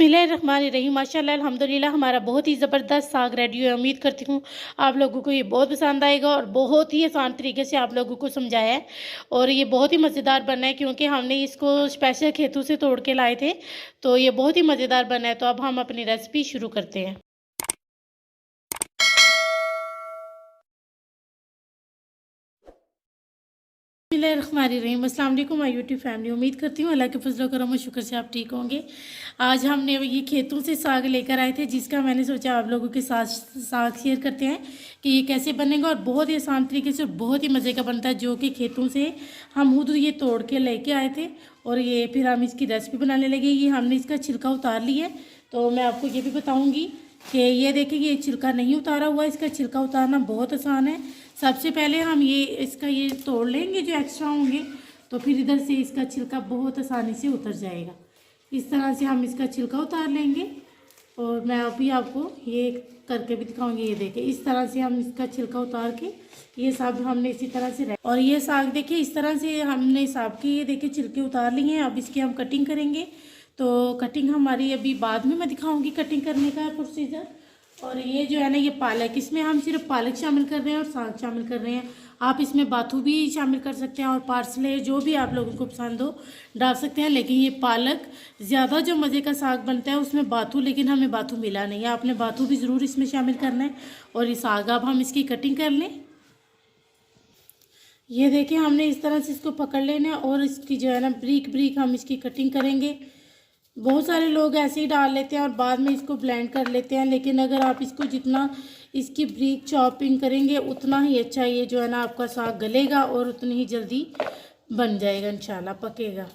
बिस्मिल्लाहिर्रहमानिर्रहीम। माशाल्लाह अल्हम्दुलिल्लाह हमारा बहुत ही ज़बरदस्त साग रेडी है। उम्मीद करती हूँ आप लोगों को ये बहुत पसंद आएगा और बहुत ही आसान तरीके से आप लोगों को समझाया है और ये बहुत ही मज़ेदार बना है क्योंकि हमने इसको स्पेशल खेतों से तोड़ के लाए थे। तो ये बहुत ही मज़ेदार बना है। तो अब हम अपनी रेसिपी शुरू करते हैं। बिस्मिल्लाहिर्रहमानिर्रहीम। अस्सलाम वालेकुम माय यूट्यूब फैमिली। उम्मीद करती हूँ अल्लाह के फजल करम और शुक्र से आप ठीक होंगे। आज हमने ये खेतों से साग लेकर आए थे जिसका मैंने सोचा आप लोगों के साथ साग शेयर करते हैं कि ये कैसे बनेगा और बहुत ही आसान तरीके से और बहुत ही मज़े का बनता है, जो कि खेतों से हम खुद ये तोड़ के लेके आए थे और ये फिर हम इसकी रेसिपी बनाने लगे। ये हमने इसका छिलका उतार लिया है। तो मैं आपको ये भी बताऊँगी कि ये देखिए ये छिलका नहीं उतारा हुआ, इसका छिलका उतारना बहुत आसान है। सबसे पहले हम ये तोड़ लेंगे जो एक्स्ट्रा होंगे, तो फिर इधर से इसका छिलका बहुत आसानी से उतर जाएगा। इस तरह से हम इसका छिलका उतार लेंगे और मैं अभी आपको ये करके भी दिखाऊंगी। ये देखिए इस तरह से हम इसका छिलका उतार के ये साग हमने इसी तरह से और ये साग देखिए इस तरह से हमने साग के ये देखिए छिलके उतार लिए हैं। अब इसकी हम कटिंग करेंगे। तो कटिंग हमारी अभी बाद में मैं दिखाऊंगी कटिंग करने का प्रोसीजर। और ये जो है ना ये पालक, इसमें हम सिर्फ पालक शामिल कर रहे हैं और साग शामिल कर रहे हैं। आप इसमें बाथू भी शामिल कर सकते हैं और पार्सले जो भी आप लोगों को पसंद हो डाल सकते हैं। लेकिन ये पालक ज़्यादा जो मज़े का साग बनता है उसमें बाथू, लेकिन हमें बाथू मिला नहीं है। आपने बाथू भी ज़रूर इसमें शामिल करना है। और ये साग अब हम इसकी कटिंग कर लें। ये देखिए हमने इस तरह से इसको पकड़ लेना है और इसकी जो है ना ब्रीक ब्रीक हम इसकी कटिंग करेंगे। बहुत सारे लोग ऐसे ही डाल लेते हैं और बाद में इसको ब्लेंड कर लेते हैं, लेकिन अगर आप इसको जितना इसकी ब्रीक चॉपिंग करेंगे उतना ही अच्छा ये जो है ना आपका साग गलेगा और उतनी ही जल्दी बन जाएगा, इंशाल्लाह पकेगा।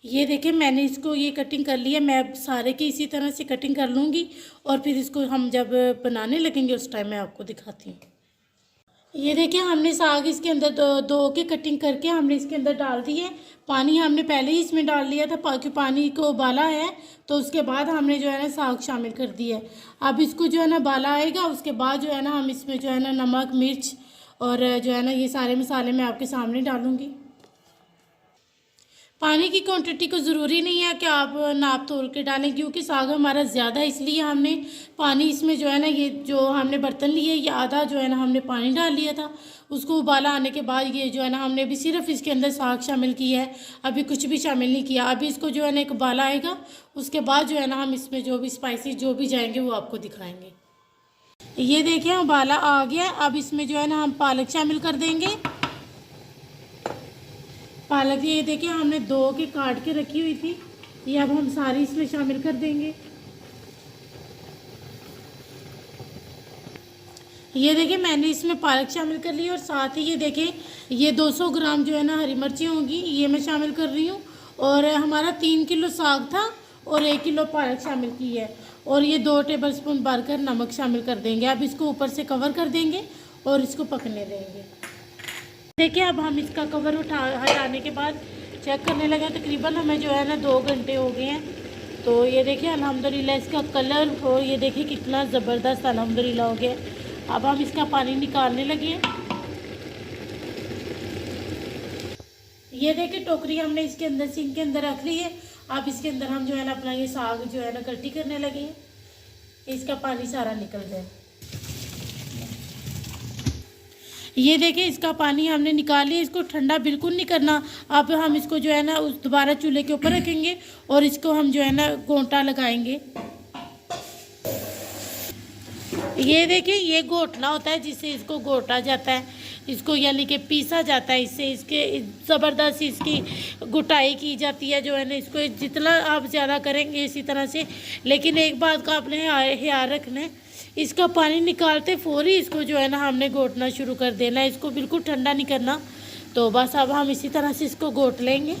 ये देखिए मैंने इसको ये कटिंग कर लिया। मैं अब सारे की इसी तरह से कटिंग कर लूँगी और फिर इसको हम जब बनाने लगेंगे उस टाइम मैं आपको दिखाती हूँ। ये देखिए हमने साग इसके अंदर दो के कटिंग करके हमने इसके अंदर डाल दिए। पानी हमने पहले ही इसमें डाल लिया था क्योंकि पानी को उबाला है, तो उसके बाद हमने जो है ना साग शामिल कर दिया है। अब इसको जो है ना उबाला आएगा, उसके बाद जो है ना हम इसमें जो है ना नमक मिर्च और जो है ना ये सारे मसाले मैं आपके सामने डालूँगी। पानी की क्वांटिटी को ज़रूरी नहीं है कि आप नाप तोल के डालें, क्योंकि साग हमारा ज़्यादा है इसलिए हमने पानी इसमें जो है ना ये जो हमने बर्तन लिए ये आधा जो है ना हमने पानी डाल लिया था। उसको उबाला आने के बाद ये जो है ना हमने भी सिर्फ इसके अंदर साग शामिल किया है, अभी कुछ भी शामिल नहीं किया। अभी इसको जो है ना एक उबाला आएगा, उसके बाद जो है ना हम इसमें जो भी स्पाइसी जो भी जाएंगे वो आपको दिखाएंगे। ये देखिए उबाला आ गया। अब इसमें जो है ना हम पालक शामिल कर देंगे। पालक ये देखिए हमने दो के काट के रखी हुई थी, ये अब हम सारी इसमें शामिल कर देंगे। ये देखिए मैंने इसमें पालक शामिल कर ली और साथ ही ये देखिए ये 200 ग्राम जो है ना हरी मिर्ची होंगी ये मैं शामिल कर रही हूँ। और हमारा 3 किलो साग था और 1 किलो पालक शामिल की है। और ये 2 टेबलस्पून भरकर नमक शामिल कर देंगे। अब इसको ऊपर से कवर कर देंगे और इसको पकने देंगे। देखिए अब हम इसका कवर हटाने के बाद चेक करने लगे, तकरीबन हमें जो है ना 2 घंटे हो गए हैं। तो ये देखिए अल्हम्दुलिल्लाह इसका कलर हो ये देखिए कितना ज़बरदस्त अल्हम्दुलिल्लाह हो गया। अब हम इसका पानी निकालने लगे हैं। ये देखिए टोकरी हमने इसके अंदर सिंक के अंदर रख ली है। अब इसके अंदर हम जो है ना अपना ये साग जो है ना कल्टी करने लगे हैं, इसका पानी सारा निकल जाए। ये देखिए इसका पानी हमने निकाल लिया। इसको ठंडा बिल्कुल नहीं करना। अब हम इसको जो है ना उस दोबारा चूल्हे के ऊपर रखेंगे और इसको हम जो है ना गोंटा लगाएंगे। ये देखिए ये घोटना होता है जिससे इसको घोटा जाता है, इसको यानी कि पीसा जाता है। इससे इसके ज़बरदस्त इसकी गुटाई की जाती है जो है ना। इसको जितना आप ज़्यादा करेंगे इसी तरह से, लेकिन एक बात का आपने ख्याल रखना है, इसका पानी निकालते फौरी इसको जो है ना हमने घोटना शुरू कर देना है। इसको बिल्कुल ठंडा नहीं करना। तो बस अब हम इसी तरह से इसको घोट लेंगे।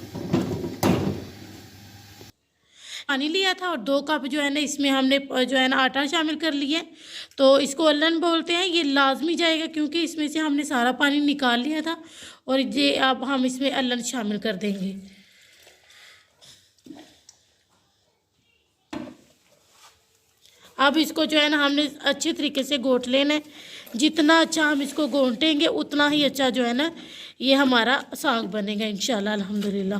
पानी लिया था और 2 कप जो है ना इसमें हमने जो है ना आटा शामिल कर लिया है। तो इसको अल्लन बोलते हैं, ये लाजमी जाएगा क्योंकि इसमें से हमने सारा पानी निकाल लिया था। और ये अब हम इसमें अल्लन शामिल कर देंगे। अब इसको जो है ना हमने अच्छे तरीके से घोट लेना है। जितना अच्छा हम इसको घोटेंगे उतना ही अच्छा जो है ना ये हमारा साग बनेगा इंशाल्लाह अल्हम्दुलिल्लाह।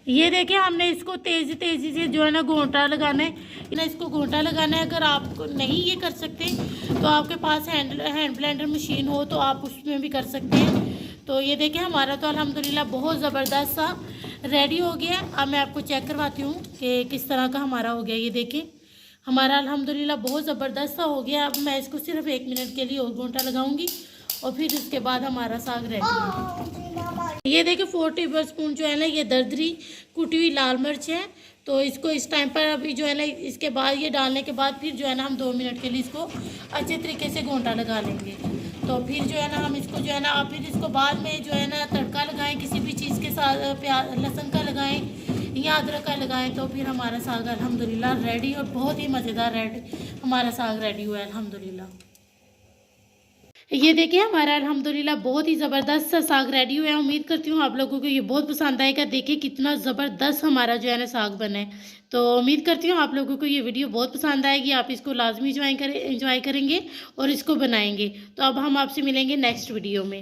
ये देखिए हमने इसको तेज़ी तेज़ी से जो है ना घोंटा लगाना है ना, इसको घोंटा लगाना है। अगर आप नहीं ये कर सकते तो आपके पास हैंड ब्लेंडर मशीन हो तो आप उसमें भी कर सकते हैं। तो ये देखिए हमारा तो अल्हम्दुलिल्लाह बहुत ज़बरदस्त सा रेडी हो गया। अब मैं आपको चेक करवाती हूँ कि किस तरह का हमारा हो गया। ये देखिए हमारा अल्हम्दुलिल्लाह बहुत ज़बरदस्त सा हो गया। अब मैं इसको सिर्फ 1 मिनट के लिए और घोंटा लगाऊंगी और फिर उसके बाद हमारा साग रेडी है। ये देखिए 4 टेबल स्पून जो है ना ये दरदरी कुटी हुई लाल मिर्च है। तो इसको इस टाइम पर अभी जो है ना इसके बाद ये डालने के बाद फिर जो है ना हम 2 मिनट के लिए इसको अच्छे तरीके से घोंटा लगा लेंगे। तो फिर जो है ना हम इसको जो है ना फिर इसको बाद में जो है ना तड़का लगाएं किसी भी चीज़ के साथ, प्याज लहसुन का लगाएं या अदरक का लगाएं। तो फिर हमारा साग अल्हम्दुलिल्लाह रेडी और बहुत ही मज़ेदार हमारा साग रेडी हुआ है अल्हम्दुलिल्लाह। ये देखिए हमारा अल्हम्दुलिल्लाह बहुत ही ज़बरदस्त सा साग रेडी हुआ है। उम्मीद करती हूँ आप लोगों को ये बहुत पसंद आएगा। देखिए कितना ज़बरदस्त हमारा जो है ना साग बना है। तो उम्मीद करती हूँ आप लोगों को ये वीडियो बहुत पसंद आएगी। आप इसको लाजमी इंजॉय करेंगे और इसको बनाएंगे। तो अब हम आपसे मिलेंगे नेक्स्ट वीडियो में।